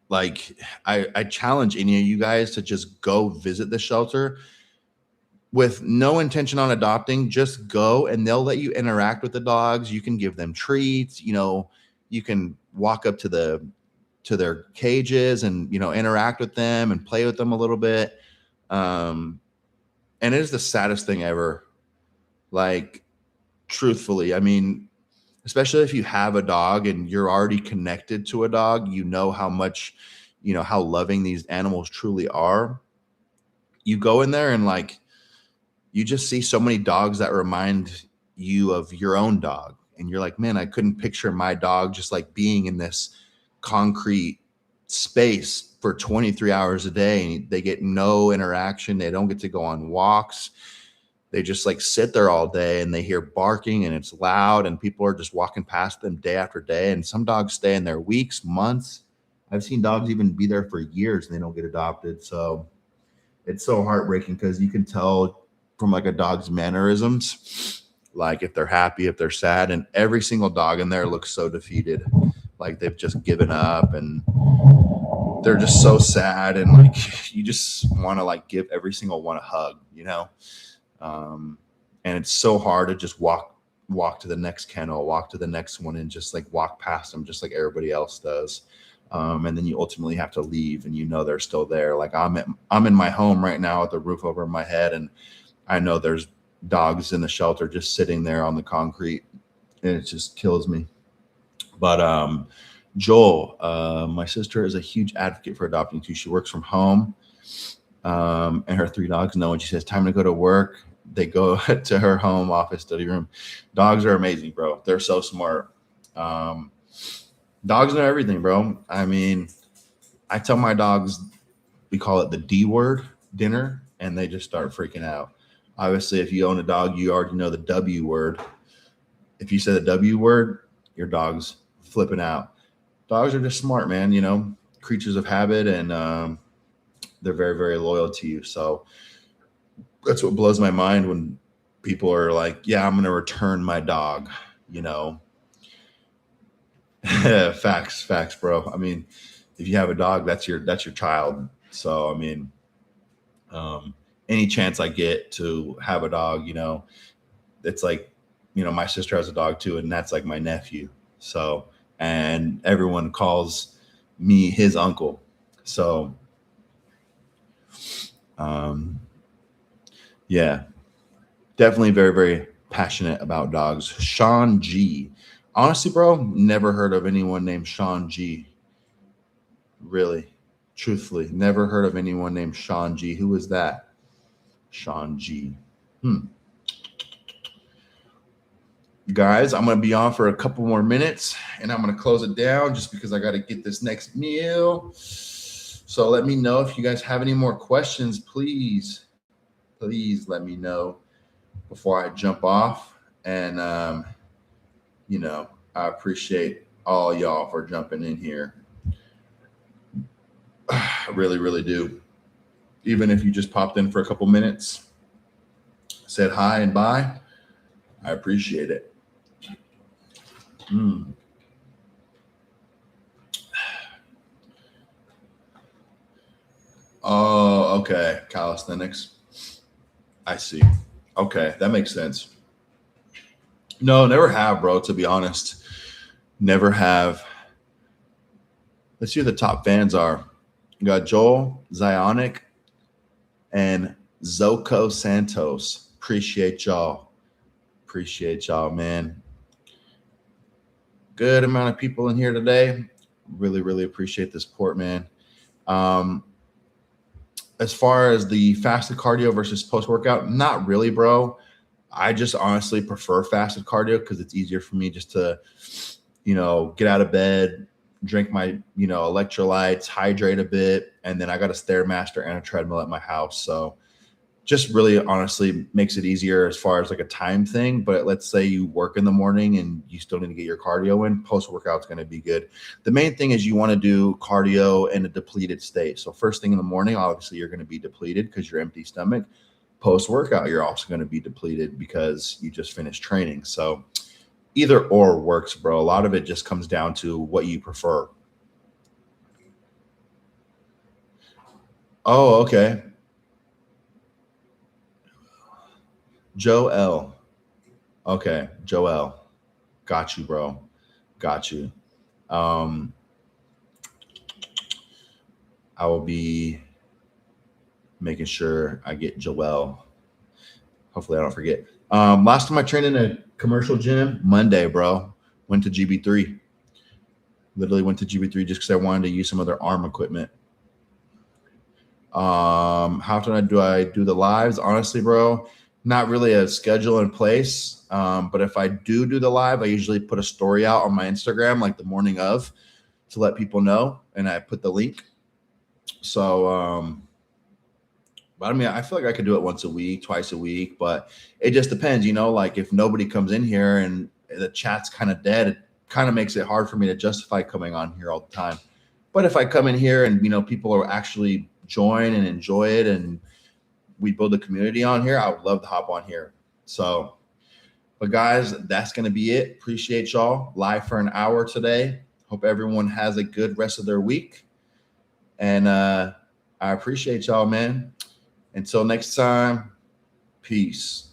Speaker 1: Like I challenge any of you guys to just go visit the shelter with no intention on adopting. Just go, and they'll let you interact with the dogs. You can give them treats, you can walk up to their cages and, interact with them and play with them a little bit. And it is the saddest thing ever. Like, truthfully, I mean, especially if you have a dog and you're already connected to a dog, you know how much, how loving these animals truly are. You go in there and like, you just see so many dogs that remind you of your own dog. And you're like, man, I couldn't picture my dog just like being in this concrete space for 23 hours a day. And they get no interaction. They don't get to go on walks. They just like sit there all day and they hear barking and it's loud and people are just walking past them day after day. And some dogs stay in there weeks, months. I've seen dogs even be there for years and they don't get adopted. So it's so heartbreaking because you can tell from like a dog's mannerisms, like if they're happy, if they're sad, and every single dog in there looks so defeated, like they've just given up and they're just so sad, and like you just want to like give every single one a hug, and it's so hard to just walk to the next kennel, walk to the next one, and just like walk past them just like everybody else does. And then you ultimately have to leave and they're still there. Like I'm in my home right now with the roof over my head, and I know there's dogs in the shelter just sitting there on the concrete, and it just kills me. But Joel, my sister is a huge advocate for adopting too. She works from home, and her 3 dogs know when she says time to go to work, they go to her home office study room. Dogs are amazing, bro. They're so smart. Dogs know everything, bro. I mean, I tell my dogs, we call it the D word, dinner, and they just start freaking out. Obviously, if you own a dog, you already know the W word. If you say the W word, your dog's flipping out. Dogs are just smart, man, creatures of habit, and they're very, very loyal to you. So that's what blows my mind when people are like, yeah, I'm going to return my dog, Facts, bro. I mean, if you have a dog, that's your child. So, I mean, any chance I get to have a dog, it's like, my sister has a dog too, and that's like my nephew. So, and everyone calls me his uncle. So, yeah, definitely very, very passionate about dogs. Sean G. Honestly, bro, never heard of anyone named Sean G. Really, truthfully, never heard of anyone named Sean G. Who is that? Sean G. Guys, I'm going to be on for a couple more minutes, and I'm going to close it down just because I got to get this next meal. So let me know if you guys have any more questions. Please let me know before I jump off. And, I appreciate all y'all for jumping in here. I really, really do. Even if you just popped in for a couple minutes, said hi and bye, I appreciate it. Oh, okay. Calisthenics. I see. Okay, that makes sense. No, never have, bro, to be honest. Never have. Let's see who the top fans are. You got Joel, Zionic, and Zoko Santos. Appreciate y'all, man. Good amount of people in here today. Really, really appreciate the support, man. As far as the fasted cardio versus post-workout, not really, bro. I just honestly prefer fasted cardio because it's easier for me just to, get out of bed, drink my, electrolytes, hydrate a bit, and then I got a Stairmaster and a treadmill at my house. So just really honestly makes it easier as far as like a time thing. But let's say you work in the morning and you still need to get your cardio in, post-workout's going to be good. The main thing is you want to do cardio in a depleted state. So first thing in the morning, obviously you're going to be depleted because you're empty stomach. Post-workout, you're also going to be depleted because you just finished training. So either or works, bro. A lot of it just comes down to what you prefer. Oh, okay. Joel. Okay, Joel. Got you, bro. Got you. I will be making sure I get Joel. Hopefully I don't forget. Last time I trained in a commercial gym, Monday, bro. went to GB3. Literally went to GB3 just because I wanted to use some of their arm equipment. How do I do the lives? Honestly, bro, not really a schedule in place. But if I do the live, I usually put a story out on my Instagram like the morning of to let people know, and I put the link. So, but I mean, I feel like I could do it once a week, twice a week, but it just depends, like if nobody comes in here and the chat's kind of dead, it kind of makes it hard for me to justify coming on here all the time. But if I come in here and, people are actually join and enjoy it and we build a community on here, I would love to hop on here. So, but guys, that's going to be it. Appreciate y'all. Live for an hour today. Hope everyone has a good rest of their week. And I appreciate y'all, man. Until next time, peace.